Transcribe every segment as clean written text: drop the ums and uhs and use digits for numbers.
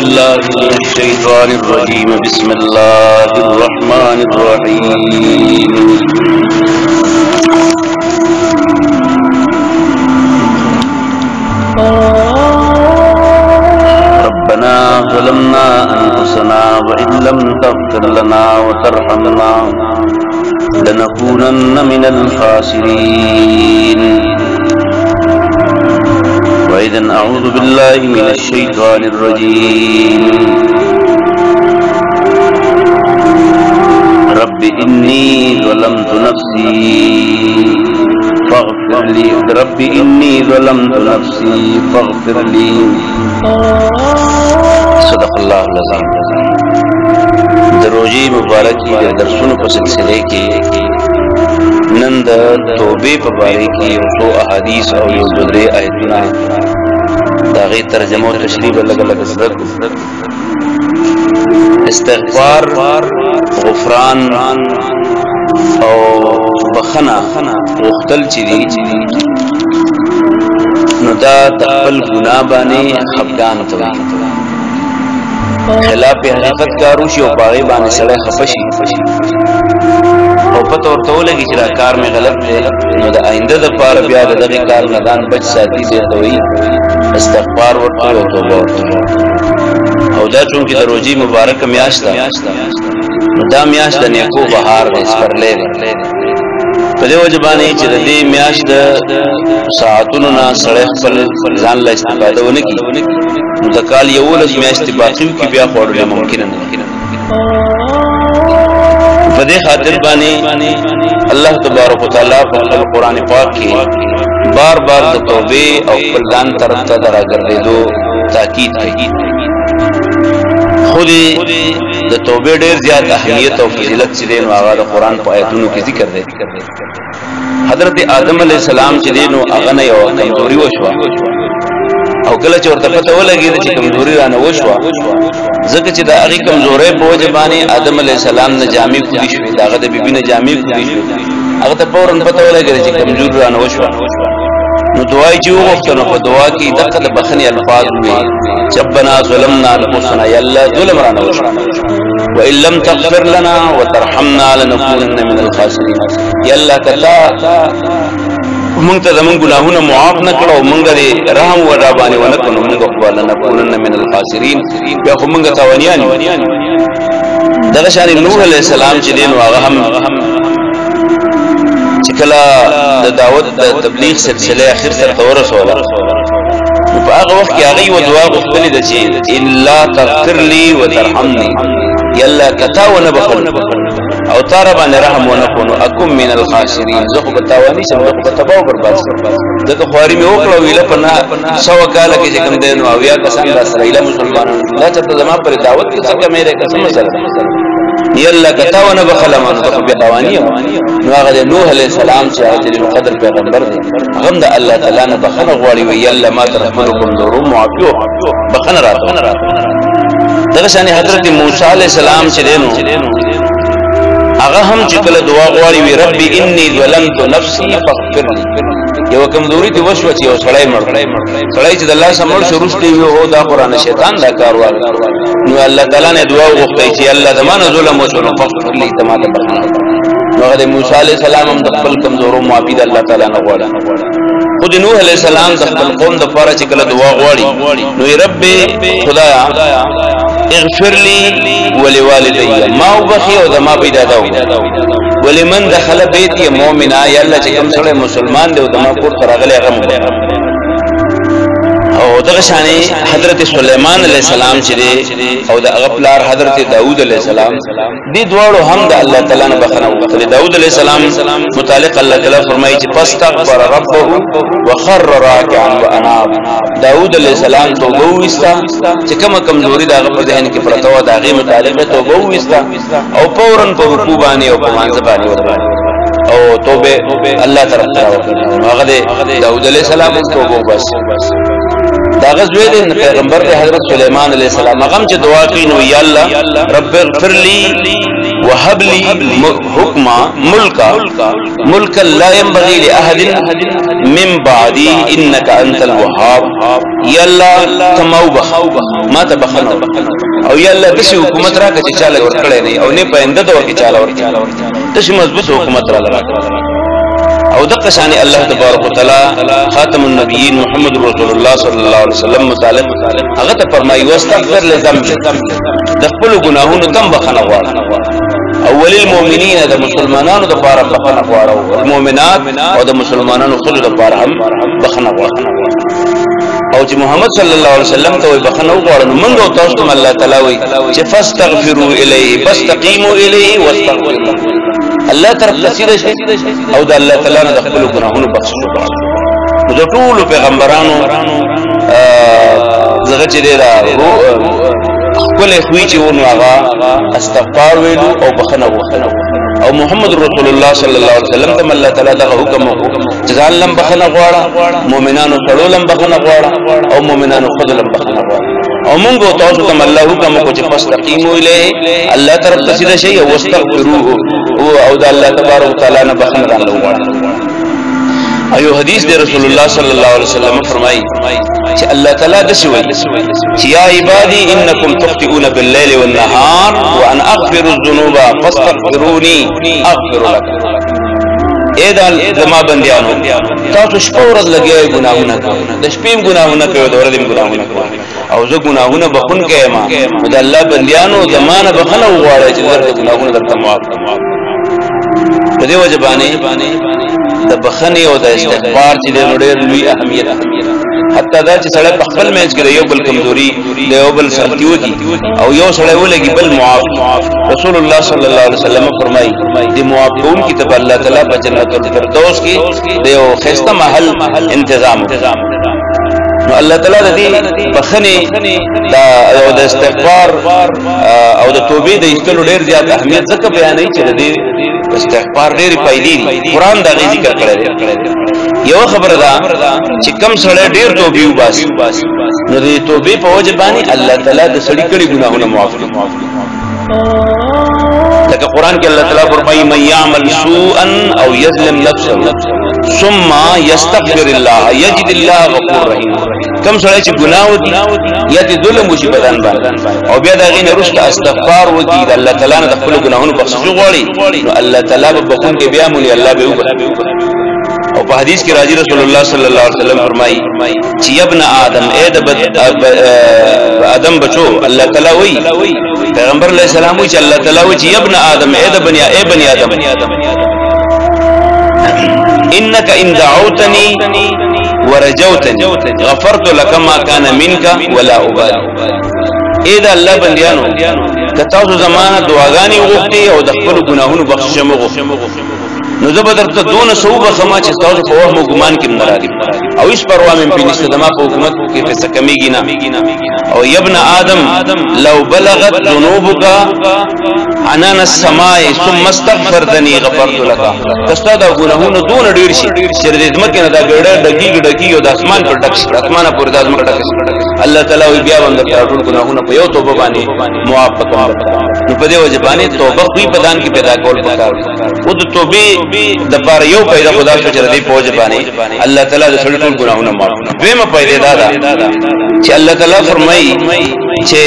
بالله من الشيطان الرجيم بسم الله الرحمن الرحيم ربنا ظلمنا أنفسنا وإن لم تغفر لنا وترحمنا لنكونن من الخاسرين وإذن أعوذ بالله من الشيطان الرجيم رب إني ظلمت نفسي فاغفر لي رب إني ظلمت نفسي فاغفر لي صدق الله العظيم دروجی مبارکی درسونو په سلسله کې نن د توبې په باره کې یو څو احادیث او یو درې آیتونه د هغې ترجمه او تشریح به لږ زده کړو. استغفار، غفران او بخنه غوښتل چې دي نو دا د خپل ګناه باندې خفګان ته وایي. خلاف حقیقت کارو شي او په هغې باندې سړی خفه شي او پته ورته ولګي چې دا کار مې غلط دی نو د آینده دپاره بیا د دغې کار نه ځان بچ ساتي دې ته وایي استغفار ورته او توبه ورته. او دا چونکې د روژې مبارکه میاشت ده نو دا میاشت د نیکو بهار دی، سپرلی دی. په دې وجه باندې چې د دې میاشت د ساعتونو نه سړی خپل ځان له استفاده ونه کړي نو د کال 11 میاشتې باقي وکړي بیا خوړل ممکنه نه ده. په دې خاطر باندې الله تبارک وتعالی په خپل قرآن پاک کې بار بار د توبې او خپل ځان طرف ته د راګرځېدو تاکید کوي. خو د توبې ډېر زیات اهمیت او فضیلت چې دی نو هغه د قرآن په آیتونو کې ذکر دی. حضرت آدم علیه السلام چې دی نو هغه نه یوه کمزوري وشوه او کله چې ورته پته ولګېده چې کمزوري رانه وشوه ځکه چې د هغې کمزورۍ په وجه باندې آدم علیه السلام نه جامې کودي شوې، د هغه د بیبي نه جامې کودي شوې. هغه ته فوراً پته ولګېده چې کمزوري رانه وشوه نو دعا یې چې وغوښته نو په دعا کې دغه د بخښنې الفاظ وویل چې ربنا ظلمنا انفسنا یا الله ظلم رانه وشو وإن لم تغفر لنا وترحمنا لنكونن من الخاسرين. یا الله کله مونږ ته زمونږ ګناهونه معاف نه کړه او مونږ دې رحم ور باندې ونه کړو نو مونږ خو لنكونن من الخاسرين بیا خو مونږ تاوانیان یو. دغه شان نوح علیه السلام چې دی نو هغه هم چې کله د دعوت د تبلیغ سلسله اخر سره ته ورسوله نو په هغه وخت کې هغې یوه دعا غوښتلې ده چې الا تغفر لي وترحمني، یا الله که تا ونه بخل او تا را باندې رحم ونه کړو نو اکن من الخاسرین، زه خو به تاواني شم، زه خو به تباه او برباد شم. ځکه خواري مې وکړه او ایله په 100 کاله کې چې کوم دی نو 80 کسان راسره ایله مسلمانان دا چېرته زما پرې دعوت کې څه کمی دی که څه مسله ده. یا الله که تا ونه بخلم نو زه خو بیا تاواني یم. نو هغه د نوح علیه السلام چې هغه جلیل القدر پیغمبر دی هغه هم د الله تعالی نه بخښنه غواړي وایي یا الله ما ته خپلو کمزورو معافي وکړه، بخښنه راته. دغه شانې حضرت موسی علیه السلام چې دی نو هغه هم چې کله دعا غواړي وي ربي انی ظلمت نفسي فاغفر لي. یوه کمزوري دې وشوه چې یو سړی مړ سړی چې د الله څخه مړ شو وروسته یې وي دا قرآن شیطان دا کار واغی نو الله تعالی نه دعا وغوښتی چې الله د ما نه ظلم وشو نو فاغفر لي ته ما ته بخښنه وکړه. نو هغه د موسی علیه السلام هم د خپل کمزورو معافي د الله تعالی نه غواړي. خو د نوح علیه السلام د خپل قوم دپاره چې کله دعا غواړي نو یې رب خدایا اغفر لي ولوالدي، ما وبخي او زما پیدادا ولمن دخل بیتی مؤمنا، یا الله چې کوم سړی مسلمان دی او زما کور ته راغلی هغه مو. او دغه شانې حضرت سلیمان علیه السلام چې دی او د هغه پلار حضرت داود علیه السلام دې دواړو هم د الله تعالی نه بخښنه وغوښتلې. داود علیه السلام متعلق الله تعالی فرمایي چې فاستغفر ربه وخر راکعا واناب. داود علیه السلام توبه وویسته چې کومه کمزوري د هغه په ذهن کې پرته وه د هغې متعلق یې توبه وویسته او فوراً په رکوع باندې او په مانځه باندې ودرېد او توبه الله طرف ته راوکړه. هغه د داود علیه السلام توبه وباسي. دا غزوه د پیغمبر د حضرت سلیمان علیه السلام هغه چې دعا کوي نو یا الله رب اغفر لي وهب لي حكما ملكا لا ينبغي لأحد من بعدي إنك أنت الوهاب. یا الله تمو بخ ما ته بخنو او یا الله دشي حکومت راکړه چې چاله ورکړې نه او نه پاینده دور کې چاله ورکړه دشي مضبوط حکومت را راکړه. او دغه شان الله تبارک وتعالى خاتم النبیین محمد رسول الله صلی الله علیه وسلم متعلق هغه ته فرمایي واستغفر لذنب د خپل ګناهونو تم بخنه غواړه. اول المؤمنین د مسلمانانو د لپاره بخنه غواړه او المؤمنات او د مسلمانانو خود د لپاره هم بخنه غواړه. او چې محمد صلی الله علیه وسلم ته بخنه وغواړو موږ او تاسو ته الله تعالی وایي چې فاستغفروا الیه فاستقیموا الیه واستغفروا. الله طرف تسیده شي او د الله تعالی نه د خپل ګناهونو بخښنه وغواړي. د ټول پیغمبرانو زغه چې دی را خپل خوې چې ونه هغه استغفار ویلو او بخنه وغواړي. او محمد رسول الله صلی الله علیه وسلم ته الله تعالی دغه حکم چې ځان بخنه غواړه مؤمنانو سره لم بخنه غواړه او مؤمنانو خود لم بخنه غواړه. او موږ تاسو ته الله حکم کو چې فاستقیموا الیه الله طرف ته سیده شي او واستغفروه او د الله تبارک وتعالى نه بخنه غواړه. ایو حدیث دی رسول الله صلی الله علیه وسلم فرمایي چې الله تعالی دسي وایي چې یا عبادی انکم تخطئون بالليل والنهار وانا اغفر الذنوب فاستغفروني اغفر لكم. اے دا زما بندیانو تاسو شپه ورځ لګیږئ ګناهونه کوئ د شپې ګناهونه کوئ د ورځې ګناهونه کوئ او زه ګناهونه بخون کوم د الله بندیانو زمانه بخنه وغواړئ چې درته ګناهونه درته معاف کړم. په دې وجه باندې د بخنه او د استغفار چې ډېر لوی اهمیت حتی دا چې سړی په خپل منځ کې یو بل کمزوري د یو بل سختي وږي او یو سړی ولګي بل معاف. رسول الله صلی الله علیه وسلم فرمایي د معاف کون کی تب الله تعالی په جنت الفردوس کې د یو خسته محل تنظیم. نو الله تعالی د دې بخنه او د استغفار او د توبې د ایستلو ډېر زیات اهمیت ځکه بیانوي چې د دې استغفار ډېر فائدې دي. قرآن دا غي ذکر کړی دی. یو خبره ده چې کم سړی ډېر توبې وباسي نو د توبې په وجه باندې الله تعالی د سړي کړي ګناهونه معاف کړي. لکه قرآن کې الله تعالی فرمایي من يعمل سوءا او يظلم نفسه ثم يستغفر الله يجد الله غفور رحيم. کم سړی چې ګناه وکړي یا د ظلم وشي بدن باندې او بیا دا غي نه رسته استغفار وکړي د الله تعالی نه د خپل ګناهونو بخښنه غواړي نو الله تعالی به بخون کې بیا مولي الله به وکړي. او په حدیث کې راځي رسول الله صلی الله علیه وسلم فرمایي چې ابن آدم اے د آدم بچو الله تعالی وایي پیغمبر علیہ السلام وایي چې الله تعالی وایي چې ابن آدم اے بني آدم انك ان دعوتني ورجوتني غفرت لك ما كان منك ولا ابالي. اے دا الله بندیانو کتاسو زمانہ دعاګانی وغوښتي او د خپل ګناهونو بخښنه وغوښتي نو زه به درته دونه صوبه خما چې تاسو په وهم ګمان کې نه راځي او هیڅ پروا مې په نشته دما په حکومت کې څه کمیږي نه. او ابن آدم لو بلغت ذنوبك عنان السماء ثم استغفرتني غفرت لك. تاسو دا ګناهونه دونه ډیر شي چې د ځمکې نه دا ګډه ډکی او د اسمان پر ډک شي اسمانه پر د ځمکه ډک شي الله تعالی وی بیا باندې ټول ګناهونه په یو توبه باندې معاف کړه. نو په دې وجه باندې توبه خو په دان کې پیدا کول پکار او د توبې د بار یو پیدا خدا څخه چر دی پوج باندې الله تعالی د ټول ګناهونه معاف کړي. دیمه پیدا دا چې الله تعالی فرمایي چې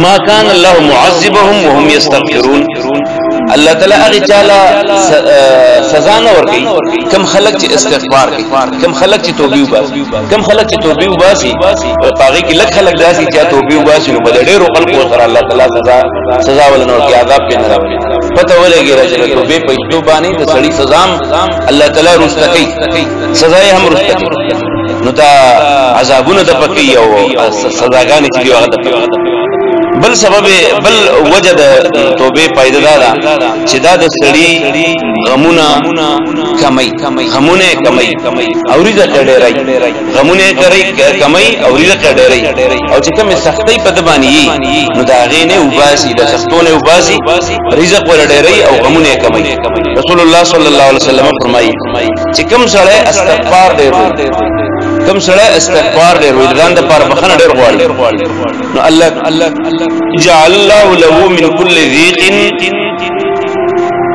ما كان الله معذبهم وهم يستغفرون. الله تعالی هغه چاله سزا نه ورکړي کم خلک چې استغفار کوي کم خلک چې توبې وباسي کم خلک چې توبې وباسي پاغي کې لک خلک داسي چې توبې وباسي نو بل ډېر خلکو سره الله تعالی سزا ولنور کې عذاب کې نه راوړي. پته ولګي راځي توبې په ایستو باندې د سړي سزا الله تعالی رسته کوي سزا یې هم رسته کوي نو دا عذابونه د پکې او سزاګانې چې هغه د بل سبب بل وجه د توبې پیدا ده چې دا د سړي غمونه کمای او رزق ډېرای غمونه کمای او رزق ډېرای او چې کوم سختۍ په دبانی نو دا غینه وباسي د سختونه وباسي رزق ور ډېرای او غمونه کمای. رسول الله صلی الله علیه وسلم فرمایي چې کوم سړی استغفار ډېر کم سړی استغفار ډېر وي ځان د پاره بخښنه ډېر غواړي نو الله جعل الله له من كل ضيق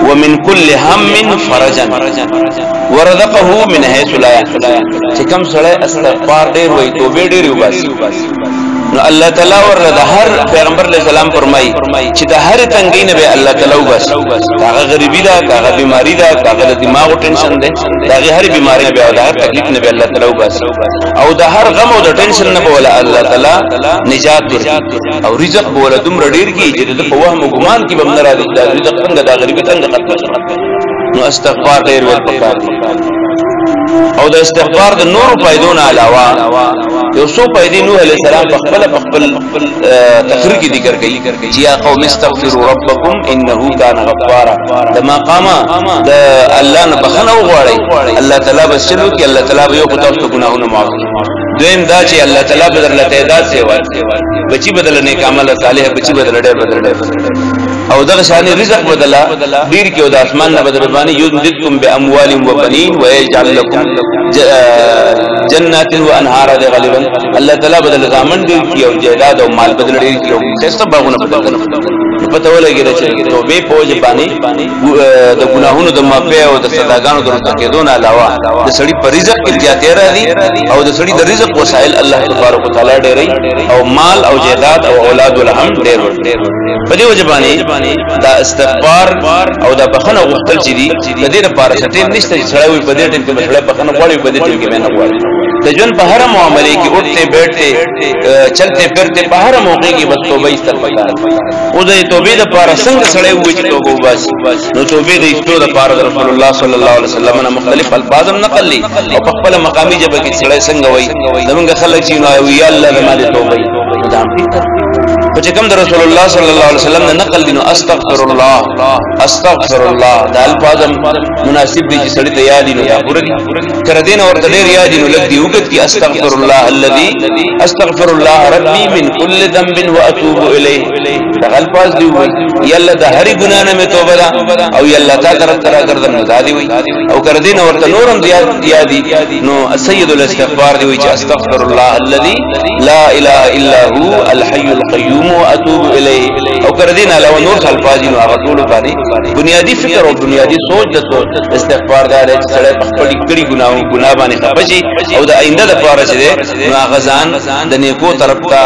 ومن كل هم فرجا ورزقه من حيث لا يحتسب چې کم سړی استغفار ډېر وي توبه ډېر وباسي نو الله تعالی ورله د هر پیغمبر علیہ السلام فرمایي چې د هر تنګۍ نه به الله تعالی وباسي هغه غریبی دا هغه بیماری دا هغه دماغ ټینشن ده هغه هر بیماری به او د هر تکلیف نه به الله تعالی وباسي او د هر غم او د ټینشن نه به الله تعالی نجات ورکړي او رزق به ول دومره ډیر کی چې د په وهم او ګمان کې به نه راځي د رزق څنګه د غریبی څنګه ختم شي نو استغفار ډیر ول پکار او د استغفار د نورو فائدو نه علاوه یو څو فائدې نوح علیہ السلام په خپل تقریر کې ذکر کړي چې یا قوم استغفروا ربکم انه کان غفارا د مقام د الله نه بخنه وغواړي الله تعالی بشلو کې الله تعالی یو خدای ته ګناهونه معاف کړي دویم دا چې الله تعالی بدل له تعداد سی وای بچي بدل نیک عمل صالح بچي بدل ډېر او دغه شان رزق بدلا ډیر کې او د اسمان نه بدل باندې یذکم باموال وبنین ويجعل لكم جنات وانهار غالبا الله تعالی بدل زامن ډیر کې او جیداد او مال بدل ډیر کې او څه باغونه بدل پته ولګی چې توبه پوج باندې د ګناهونو د معافی او د صداګانو د تکیدون علاوه د سړي پر رزق کې زیاتې راځي او د سړي د رزق وسایل الله تبارک وتعالى ډېرې او مال او جیداد او اولاد ولهم ډېر په دې وجه باندې دا استغفار او دا بخنه غوښتل چې دي د دې لپاره شته نشته چې سړی په دې ټیم کې بخله بخنه غواړي په دې ټیم کې نه غواړي د جون په هر معاملې کې اٹھتے بیٹھتے چلتے پھرتے په هر موقع کې بس توبه استغفار او د توبې لپاره څنګه سړی وایي چې توبه وباسي نو توبې د ایستو لپاره رسول الله صلی الله علیه وسلم نه مختلف الفاظ نقل لي او په خپل مقامي جبه کې سړی څنګه وایي زمونږ خلک چې نو یا الله زماده توبه دا په چې کوم د رسول الله صلی الله علیه وسلم نه نقل دي نو استغفر الله دا الفاظ مناسب دي چې سړی ته یاد دي نو یا پوره دي کړه دین ورته ډیر یاد دي نو لګ دی وګت کی استغفر الله الذي استغفر الله ربي من كل ذنب واتوب اليه دا الفاظ دی وای یا الله د هر ګناه نه توبه ده او یا الله تعالی طرف ترا ګرځم زادي وای او کړه دین ورته نورم یاد دي نو سید الاستغفار دی وای چې استغفر الله الذي لا اله الا هو الحي القيوم واتوب اليه او کړه دین علاوه نور الفاظ نو هغه ټول باندې بنیادی فکر او بنیادی سوچ د استغفار دار چې سره خپل کړي ګناه باندې خپشي او د آینده د پاره چې نو غزان د نیکو طرف ته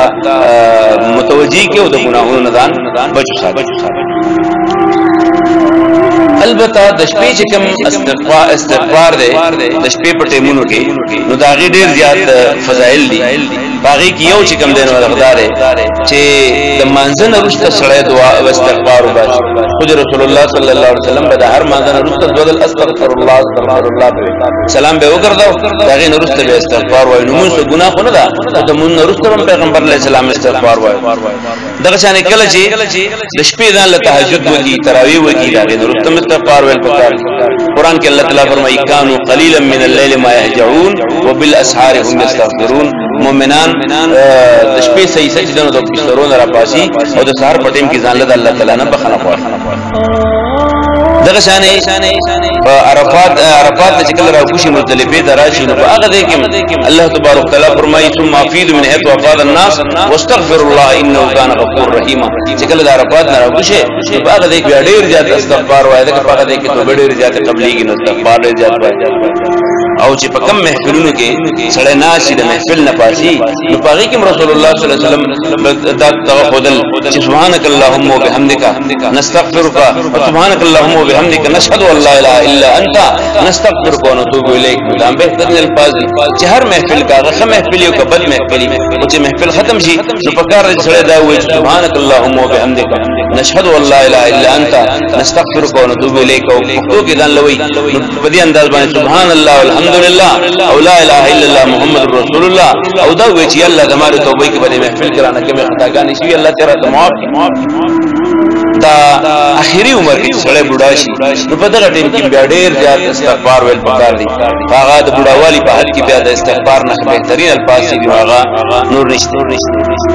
متوجي کې او د ګناهونو نه ځان بچو ساتي البته د شپې چې کوم استغفار ده د شپې په ټیمونو کې نو دا غي ډیر زیات فضایل دي باغی کې یو چې کوم دین ورغدار چې د مانځن وروسته سړی دعا او استغفار وباسي خو رسول الله صلی الله علیه وسلم به د هر مانځن وروسته بدل استغفر الله سلام به وکړو دا غي وروسته به استغفار وایي نو موږ ګناه خو نه ده د مون وروسته پیغمبر علیه السلام استغفار وایي دغه شان کله چې د شپې ځان له تهجد وکي تراویح وکي دا غي وروسته استغفار ویل پکار قرآن کې الله تعالی فرمایي کانوا قلیلا من الليل ما يهجعون وبالاسحار هم يستغفرون مومنان د شپې صحیح سجدونو د بسترونو را پاسي او د سحر په ټیم کې ځان له الله تعالی نه بخنه غواړي دغه شانې عرفات چې کله راوښي مزدلفه دراشي نو هغه دې کې الله تبارک تعالی فرمایي ثم افيد من حيث افاض الناس واستغفر الله انه كان غفور رحيم چې کله د عرفات نه راوښي نو هغه دې کې ډېر زیات استغفار وایي دغه هغه دې کې ډېر زیات قبليږي نو استغفار ډېر زیات وایي او چې په کم محفلونو کې سړی ناشي د محفل نه پاسي نو پاږي کې رسول الله صلی الله علیه وسلم دا تغفل چې سبحانك اللهم وبحمدك نستغفرك وسبحانك اللهم وبحمدك نشهد ان لا اله الا انت نستغفرك ونتوب اليك دا به تدل الفاظ چې هر محفل کا غخه محفل یو کبد محفل او چې محفل ختم شي نو پکار سړی دا وایي سبحانك اللهم وبحمدك نشهد ان لا اله الا انت نستغفرك ونتوب اليك او پښتو کې ځان لوي په دې انداز باندې سبحان الله الحمدلله او لا اله الا الله محمد رسول الله او دا وی چې الله زماره توبه کې باندې محفل کرانه کې خطاګانې شي الله تعالی ته معاف دا اخیری عمر کې سړی بوډا شي نو په دغه ټیم کې بیا ډېر زیات استغفار ویل پکار دي هغه د بوډاوالي په حال کې بیا د استغفار نه بهترین الفاظ دي هغه نور نشته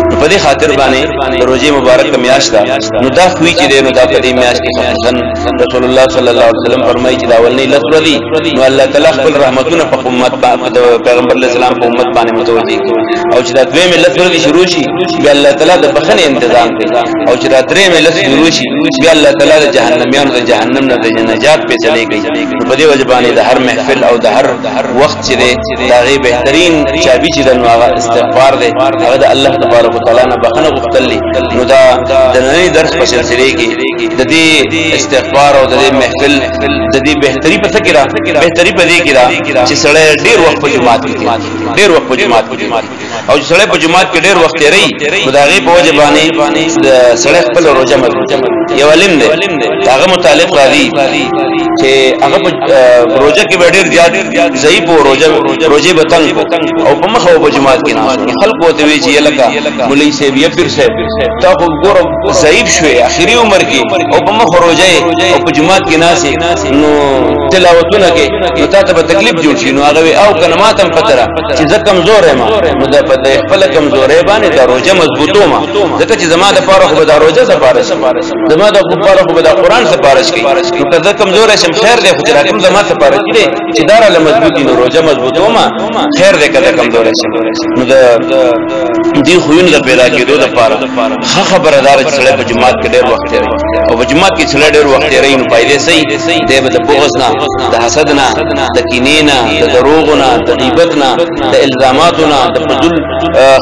نو په دې خاطر باندې د روزې مبارک میاشت ده نو دا خوې چې نو دا په دې میاشت کې خصوصا رسول الله صلی الله علیه وسلم فرمایي چې دا ولني لسردي نو الله تعالی خپل رحمتونه په امت باندې پیغمبر اسلام په امت باندې متوجي او چې دا دوی ملت ورته شروع شي بیا الله تعالی د بخنه تنظیم کوي او چې دا درې ملت شروع شي بیا الله تعالی د جهنميانو د جهنم نه د نجات په چلے کوي په دې وجه باندې د هر محفل او د هر وخت چې دا غي بهترین چابي چې د نوغه استغفار دی هغه د الله تبارک وتعالى نه بخنه غوښتلې نو دا د نړۍ درس په سلسله کې د دې استغفار او د دې محفل د دې بهتري په فکر بهتري په دې کې چې سړی ډیر وخت په جماعت کې ډیر وخت په جماعت او سړی په جماعت کې ډیر وخت لري نو دا غي په وجه باندې سړی خپل روزه مضبوط یو علم دی هغه متعلق راځي چې هغه روزه کې ډیر زیات ضعیف او روزه بتنګ او په مخ او په جماعت کې نه خلق وته وی چې لکه مولوی صاحب یا پیر صاحب تا خو ګور ضعیف شوی اخیری عمر کې او په مخ روزه او په جماعت کې ناسي نو تلاوتونه کې نو ته به تکلیف جوړ شي نو هغه او کنماتم پتره چې زه کمزور یم نو د خپل کمزورې باندې دا روزه مضبوطو ما ځکه چې زما د پاره خو د روزه سپارښت زما د پاره خو د قران سپارښت کوي نو که کمزور شم خیر دی خو چې راکم زما سپارښت دي چې دار له مضبوطی نو روزه مضبوطو ما خیر دی کله کمزور شم نو د دې خوونه د پیدا کېدو د پاره خبردار چې سړی په جماعت کې ډېر وخت لري او په جماعت کې سړی ډېر وخت لري نو پایله صحیح دی به د بغض نه د حسد نه د کینې نه د دروغ نه د غیبت نه د الزامات نه د فضل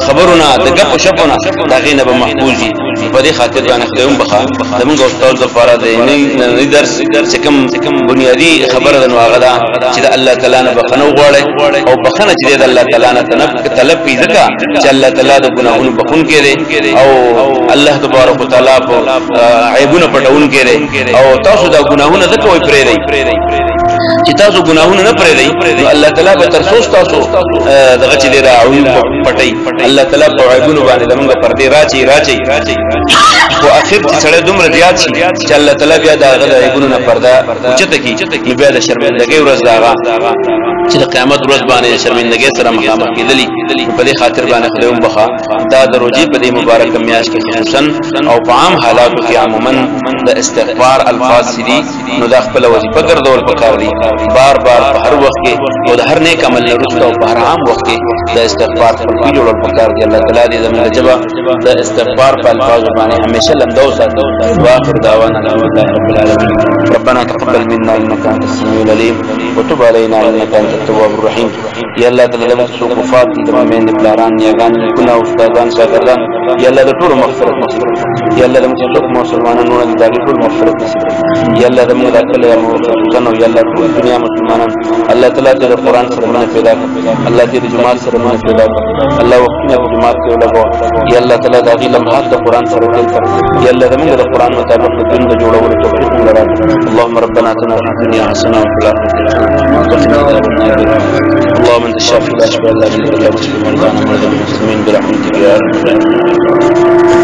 خبرونه د غپ شپ نه دا غینه به محفوظ دي په دې خاطر باندې خدایم بخا زموږ استاد د فاره دی نه درس چې کوم بنیادی خبره ده نو هغه ده چې الله تعالی نه بخنه وغواړي او بخنه چې د الله تعالی نه طلب کوي ځکه چې الله تعالی د ګناهونو بخون کړي او الله تبارک وتعالى په عیبونه پټون کړي او تاسو دا ګناهونه ځکه وي پرې چې تاسو ګناهونه نه پرې نو الله تعالی به تر څو تاسو دغه چې دی راوي پټي الله تعالی په عیبونو باندې زموږ پردې راچي او اخر چې سړی دومره زیات شي چې الله تعالی بیا دا غل عیبونو نه پرده اوچته کی بیا د شرمندګۍ ورځ داغه چې د قیامت ورځ باندې شرمندګۍ سره مخامخ کېدلی په دې خاطر باندې خدایم بخا دا د روزي په دې مبارک میاشت کې خصوصا او په عام حالاتو کې عموما د استغفار الفاظ سړي نو د خپل وظیفه ګرځول پکار دي بار بار په هر وخت کې او د هر نیک عمل وروسته او په هر عام وخت کې د استغفار په جوړول پکار دي الله تعالی دې زموږ جواب د استغفار په الفاظ باندې همیشه لمدو ساتو واخر دعوانا الحمدلله رب العالمين ربنا تقبل منا انك انت السميع العليم وتب علينا انك انت التواب الرحيم يا الله تعالی د صفات د مومن پلاران یګان کله استادان شاګردان یا الله د ټول مغفرت نصیب یا الله د مسلمانانو د ټول مغفرت نصیب یا الله د موږ کله یا موږ یا الله ټول دنیا مسلمانان الله تعالی د قران سره مونږ پیدا کړ الله دې د جماعت سره مونږ پیدا کړ الله وختونه په جماعت کې ولګو یا الله تعالی د غیله لمحات د قران سره وکړ یا الله د موږ د قران مطابق د دین د جوړولو توفیق موږ راکړي اللهم ربنا اتنا في الدنيا حسنه وفي الاخره حسنه وقنا عذاب النار اللهم انت الشافي لا شفاء الا انت المسلمين برحمتك يا رب العالمين